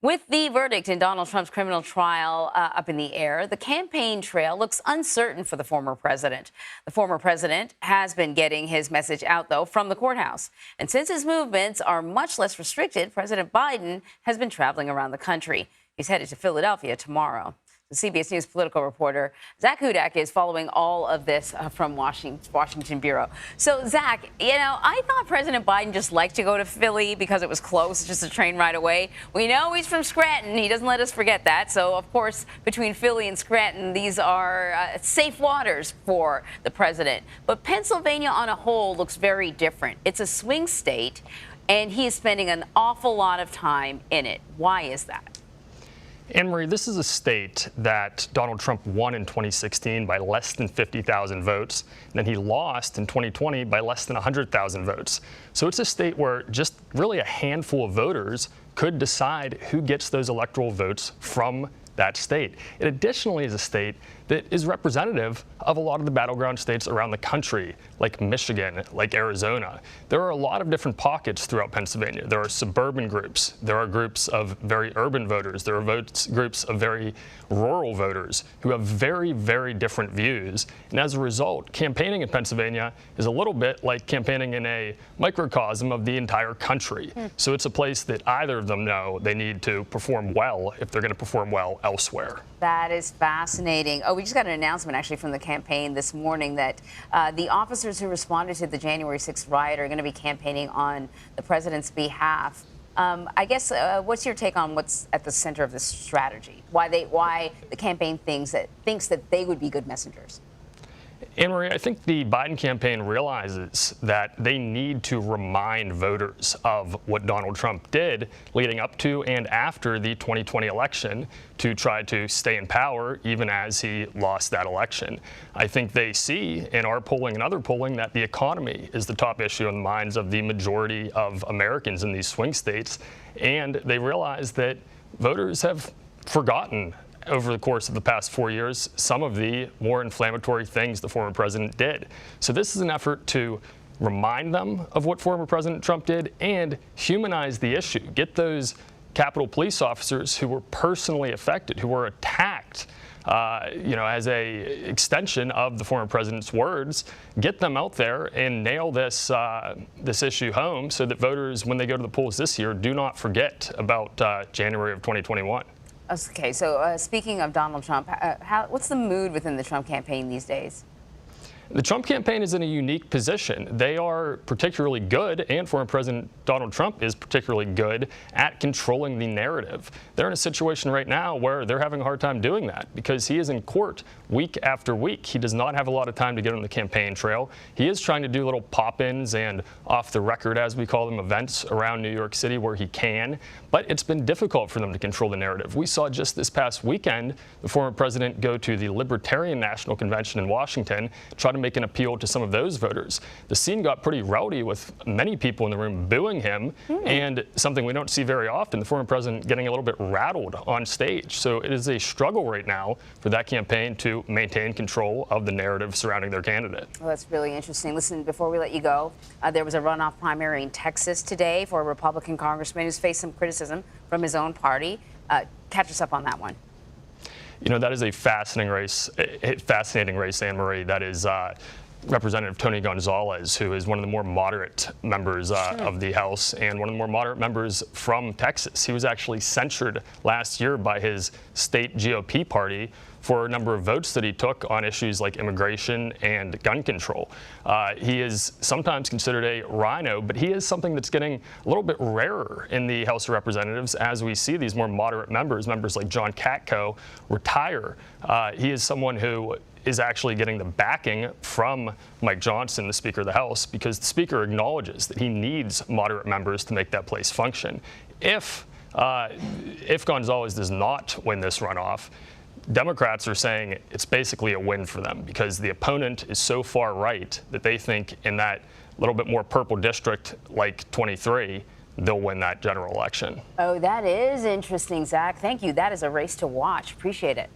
With the verdict in Donald Trump's criminal trial up in the air, the campaign trail looks uncertain for the former president. The former president has been getting his message out, though, from the courthouse. And since his movements are much less restricted, President Biden has been traveling around the country. He's headed to Philadelphia tomorrow. The CBS News political reporter Zak Hudak is following all of this from Washington Bureau. So, Zak, I thought President Biden just liked to go to Philly because it was close, just a train ride away. We know he's from Scranton. He doesn't let us forget that. So, of course, between Philly and Scranton, these are safe waters for the president. But Pennsylvania on a whole looks very different. It's a swing state, and he is spending an awful lot of time in it. Why is that? Anne-Marie, this is a state that Donald Trump won in 2016 by less than 50,000 votes. And then he lost in 2020 by less than 100,000 votes. So it's a state where just really a handful of voters could decide who gets those electoral votes from that state. It additionally is a state that is representative of a lot of the battleground states around the country, like Michigan, like Arizona. There are a lot of different pockets throughout Pennsylvania. There are suburban groups. There are groups of very urban voters. There are groups of very rural voters who have very, very different views. And as a result, campaigning in Pennsylvania is a little bit like campaigning in a microcosm of the entire country. So it's a place that either of them know they need to perform well if they're going to perform well elsewhere. That is fascinating. Oh, we just got an announcement actually from the campaign this morning that the officers who responded to the January 6th riot are going to be campaigning on the president's behalf. I guess what's your take on what's at the center of this strategy? Why the campaign thinks that they would be good messengers? Anne-Marie, I think the Biden campaign realizes that they need to remind voters of what Donald Trump did leading up to and after the 2020 election to try to stay in power even as he lost that election. I think they see in our polling and other polling that the economy is the top issue in the minds of the majority of Americans in these swing states, and they realize that voters have forgotten over the course of the past 4 years some of the more inflammatory things the former president did. So this is an effort to remind them of what former President Trump did and humanize the issue. Get those Capitol Police officers who were personally affected, who were attacked, as a extension of the former president's words, get them out there and nail this issue home so that voters, when they go to the polls this year, do not forget about January of 2021. Okay, so speaking of Donald Trump, what's the mood within the Trump campaign these days? The Trump campaign is in a unique position. They are particularly good, and former President Donald Trump is particularly good at controlling the narrative. They're in a situation right now where they're having a hard time doing that because he is in court week after week. He does not have a lot of time to get on the campaign trail. He is trying to do little pop-ins and off the record, as we call them, events around New York City where he can, but it's been difficult for them to control the narrative. We saw just this past weekend the former president go to the Libertarian National Convention in Washington, try to make an appeal to some of those voters. The scene got pretty rowdy with many people in the room booing him, and something we don't see very often, the former president getting a little bit rattled on stage. So it is a struggle right now for that campaign to maintain control of the narrative surrounding their candidate. Well, that's really interesting. Listen, before we let you go, there was a runoff primary in Texas today for a Republican congressman who's faced some criticism from his own party. Catch us up on that one. That is a fascinating race, Anne-Marie. That is Representative Tony Gonzalez, who is one of the more moderate members of the House and one of the more moderate members from Texas. He was actually censured last year by his state GOP party for a number of votes that he took on issues like immigration and gun control. He is sometimes considered a rhino, but he is something that's getting a little bit rarer in the House of Representatives as we see these more moderate members like John Katko, retire. He is someone who is actually getting the backing from Mike Johnson, the Speaker of the House, because the Speaker acknowledges that he needs moderate members to make that place function. If Gonzalez does not win this runoff, Democrats are saying it's basically a win for them because the opponent is so far right that they think in that little bit more purple district like 23, they'll win that general election. Oh, that is interesting, Zak. Thank you. That is a race to watch. Appreciate it.